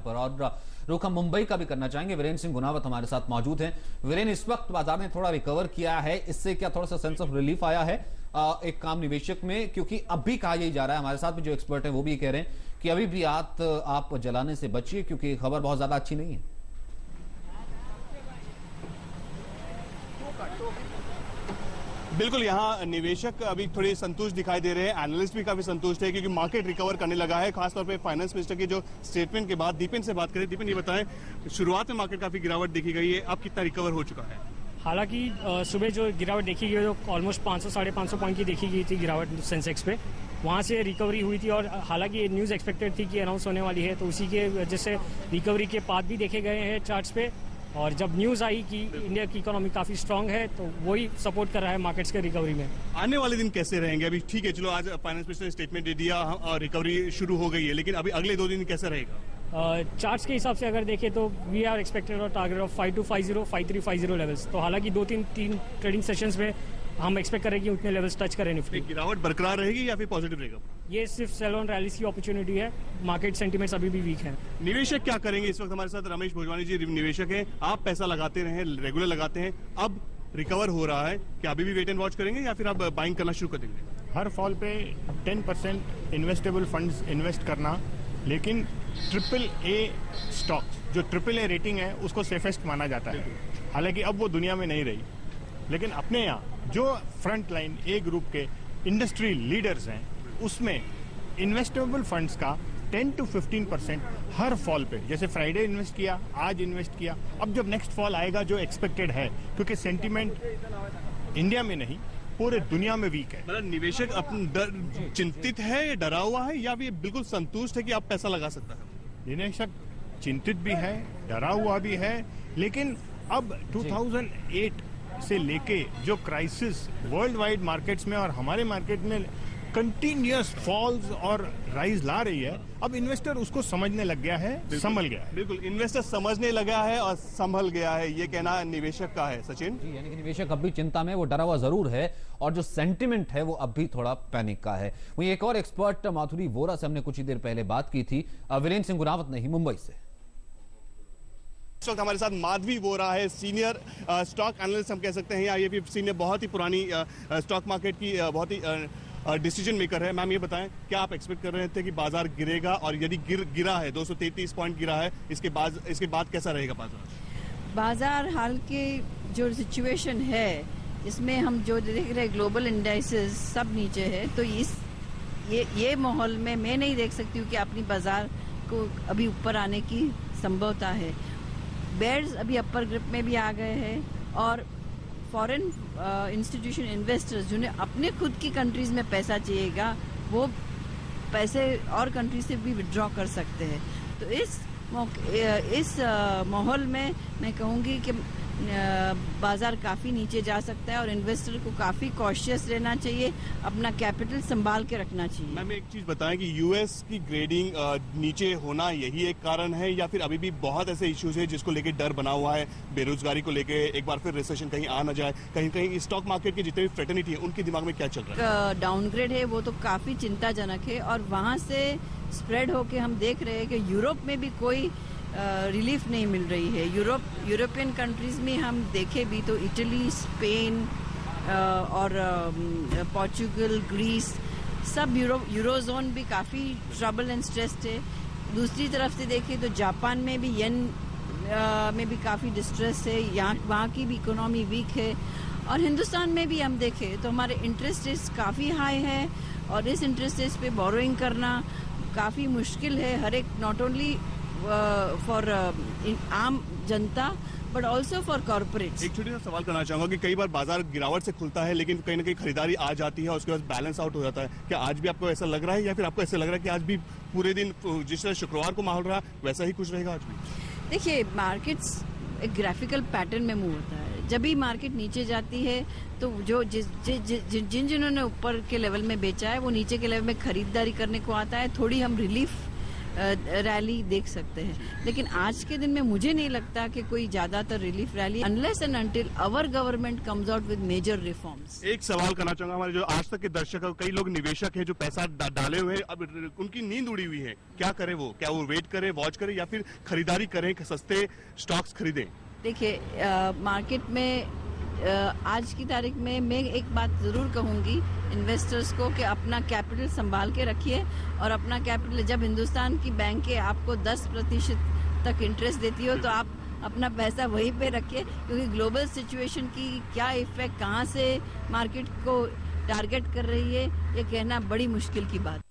पर और रुख हम मुंबई का भी करना चाहेंगे। वीरेंद्र सिंह गुनावत हमारे साथ मौजूद हैं। वीरेंद्र, इस वक्त बाजार ने थोड़ा रिकवर किया है, इससे क्या थोड़ा सा सेंस ऑफ रिलीफ आया है एक काम निवेशक में? क्योंकि अब भी कहा यही जा रहा है, हमारे साथ भी जो एक्सपर्ट हैं वो भी कह रहे हैं कि अभी भी आप जलाने से बचिए क्योंकि खबर बहुत ज्यादा अच्छी नहीं है। बिल्कुल, यहाँ निवेशक अभी थोड़े संतुष्ट दिखाई दे रहे हैं, एनालिस्ट भी काफी संतुष्ट है क्योंकि मार्केट रिकवर करने लगा है। खासतौर पे फाइनेंस मिनिस्टर के जो स्टेटमेंट के बाद दीपेन से बात करें। दीपेन, ये बताएं, शुरुआत में मार्केट काफी गिरावट देखी गई है, अब कितना रिकवर हो चुका है? हालांकि सुबह जो गिरावट देखी गई तो ऑलमोस्ट 500 साढ़े 500 पॉइंट की देखी गई थी गिरावट सेंसेक्स पे, वहाँ से रिकवरी हुई थी। और हालांकि न्यूज़ एक्सपेक्टेड थी कि अनाउंस होने वाली है, तो उसी के वजह से रिकवरी के पाथ भी देखे गए हैं चार्ट्स पे। और जब न्यूज़ आई कि इंडिया की इकोनॉमी काफ़ी स्ट्रांग है, तो वही सपोर्ट कर रहा है मार्केट्स के रिकवरी में। आने वाले दिन कैसे रहेंगे? अभी ठीक है, चलो आज फाइनेंस मिनिस्टर ने स्टेटमेंट दे दिया और रिकवरी शुरू हो गई है, लेकिन अभी अगले 2 दिन कैसे रहेगा? चार्ट्स के हिसाब से अगर देखें तो वी आर एक्सपेक्टेड और टारगेट ऑफ 5250 5350 लेवल्स। तो हालांकि 2-3 ट्रेडिंग सेशंस में हम एक्सपेक्ट करें कि उतने लेवल्स टच करें निफ्टी। गिरावट बरकरार रहेगी या फिर पॉजिटिव रहेगा? ये सिर्फ सेल ऑन रैलीज की अपॉर्चुनिटी है, मार्केट सेंटिमेंट्स अभी भी वीक है। निवेशक क्या करेंगे? इस वक्त हमारे साथ रमेश भोजवानी जी निवेशक हैं। आप पैसा लगाते रहे, रेगुलर लगाते हैं, अब रिकवर हो रहा है, क्या अभी भी वेट एंड वॉच करेंगे या फिर आप बाइंग करना शुरू कर देंगे? हर फॉल पे 10% इन्वेस्टेबल फंड्स इन्वेस्ट करना, लेकिन AAA स्टॉक जो AAA रेटिंग है उसको सेफेस्ट माना जाता है। हालांकि अब वो दुनिया में नहीं रही, लेकिन अपने यहाँ जो फ्रंट लाइन ए ग्रुप के इंडस्ट्री लीडर्स हैं उसमें इन्वेस्टेबल फंड्स का 10 to 15% हर फॉल पे, जैसे फ्राइडे इन्वेस्ट किया, आज इन्वेस्ट किया, अब जब नेक्स्ट फॉल आएगा जो एक्सपेक्टेड है, क्योंकि सेंटीमेंट इंडिया में नहीं पूरे दुनिया में वीक है। मतलब निवेशक चिंतित है, डरा हुआ है, या फिर बिल्कुल संतुष्ट है कि आप पैसा लगा सकता है? निवेशक चिंतित भी है, डरा हुआ भी है, लेकिन अब 2008 से लेके जो क्राइसिस वर्ल्ड वाइड मार्केट्स में और हमारे मार्केट में कंटिन्यूअस फॉल्स और राइज ला रही है, अब इन्वेस्टर उसको समझने लग गया है, संभल गया है। बिल्कुल, इन्वेस्टर समझने लगा है और संभल गया है, ये कहना निवेशक का है। सचिन जी, यानी कि निवेशक अब भी चिंता में, वो डरा हुआ जरूर है और जो सेंटिमेंट है वो अब भी थोड़ा पैनिक का है। वहीं एक और एक्सपर्ट माधुरी वोरा से हमने कुछ ही देर पहले बात की थी, वीरेंद्र सिंह गुनावत नहीं, मुंबई से। इस वक्त हमारे साथ माधवी वोरा है, सीनियर स्टॉक एनालिस्ट हम कह सकते हैं, या ये भी सीनियर बहुत ही पुरानी स्टॉक मार्केट की बहुत ही डिसीजन मेकर है। मैम, ये बताएं, क्या आप एक्सपेक्ट कर रहे थे कि बाजार गिरेगा, और यदि गिरा है, 233 पॉइंट गिरा है, इसके बाद कैसा रहेगा बाजार? हाल के जो सिचुएशन है इसमें हम जो देख रहे हैं, ग्लोबल इंडाइसेस सब नीचे है, तो ये माहौल में मैं नहीं देख सकती हूँ कि अपनी बाजार को अभी ऊपर आने की संभवता है। बेयर्स अभी अपर ग्रिप में भी आ गए हैं, और फॉरेन इंस्टीट्यूशन इन्वेस्टर्स जिन्हें अपने खुद की कंट्रीज में पैसा चाहिएगा, वो पैसे और कंट्री से भी विड्रॉ कर सकते हैं। तो इस माहौल में मैं कहूँगी कि बाजार काफ़ी नीचे जा सकता है और इन्वेस्टर को काफ़ी कॉशियस रहना चाहिए, अपना कैपिटल संभाल के रखना चाहिए। मैम, एक चीज़ बताएं कि यूएस की ग्रेडिंग नीचे होना यही एक कारण है, या फिर अभी भी बहुत ऐसे इश्यूज है जिसको लेके डर बना हुआ है, बेरोजगारी को लेके, एक बार फिर रिसेशन कहीं आ ना जाए, कहीं कहीं स्टॉक मार्केट की जितनी भी फ्रेटर्निटी है उनके दिमाग में क्या चल रहा है? डाउनग्रेड है वो तो काफ़ी चिंताजनक है, और वहाँ से स्प्रेड होके हम देख रहे हैं कि यूरोप में भी कोई रिलीफ नहीं मिल रही है। यूरोपियन कंट्रीज में हम देखें भी तो इटली, स्पेन और पोर्चुगल, ग्रीस, सब यूरोजोन भी काफ़ी ट्रबल एंड स्ट्रेस्ड है। दूसरी तरफ से देखें तो जापान में भी येन में भी काफ़ी डिस्ट्रेस है, वहाँ की भी इकोनॉमी वीक है। और हिंदुस्तान में भी हम देखें तो हमारे इंटरेस्ट रेट्स काफ़ी हाई है, और इस इंटरेस्ट रेट्स पे बोरोइंग करना काफ़ी मुश्किल है, हर एक, नॉट ओनली फॉर आम जनता बट ऑल्सो फॉर कॉर्पोरेट्स। एक छोटी सा सवाल करना चाहूंगा कि कई बार बाजार गिरावट से खुलता है, लेकिन कहीं ना कहीं खरीदारी आ जाती है और उसके बाद बैलेंस आउट हो जाता है। क्या आज भी आपको ऐसा लग रहा है, या फिर आपको ऐसा लग रहा है कि आज भी पूरे दिन जिस तरह शुक्रवार को माहौल रहा वैसा ही कुछ रहेगा आज भी? देखिए, मार्केट्स एक ग्राफिकल पैटर्न में मूव होता है। जब भी मार्केट नीचे जाती है तो जो जिन्होंने ऊपर के लेवल में बेचा है वो नीचे के लेवल में खरीदारी करने को आता है। थोड़ी हम रिलीफ रैली देख सकते हैं। लेकिन आज के दिन में मुझे नहीं लगता कि कोई ज्यादातर relief rally, unless and until our government comes out with major reforms. एक सवाल करना चाहूंगा, हमारे जो आज तक के दर्शक हैं, कई लोग निवेशक हैं जो पैसा डाले हुए हैं, अब उनकी नींद उड़ी हुई है, क्या करें वो? क्या वो वेट करें, वॉच करें, या फिर खरीदारी करें, सस्ते स्टॉक्स खरीदें? देखिए, मार्केट में आज की तारीख में मैं एक बात ज़रूर कहूँगी इन्वेस्टर्स को कि अपना कैपिटल संभाल के रखिए, और अपना कैपिटल, जब हिंदुस्तान की बैंकें आपको 10% तक इंटरेस्ट देती हो तो आप अपना पैसा वहीं पे रखिए, क्योंकि ग्लोबल सिचुएशन की क्या इफेक्ट कहाँ से मार्केट को टारगेट कर रही है ये कहना बड़ी मुश्किल की बात।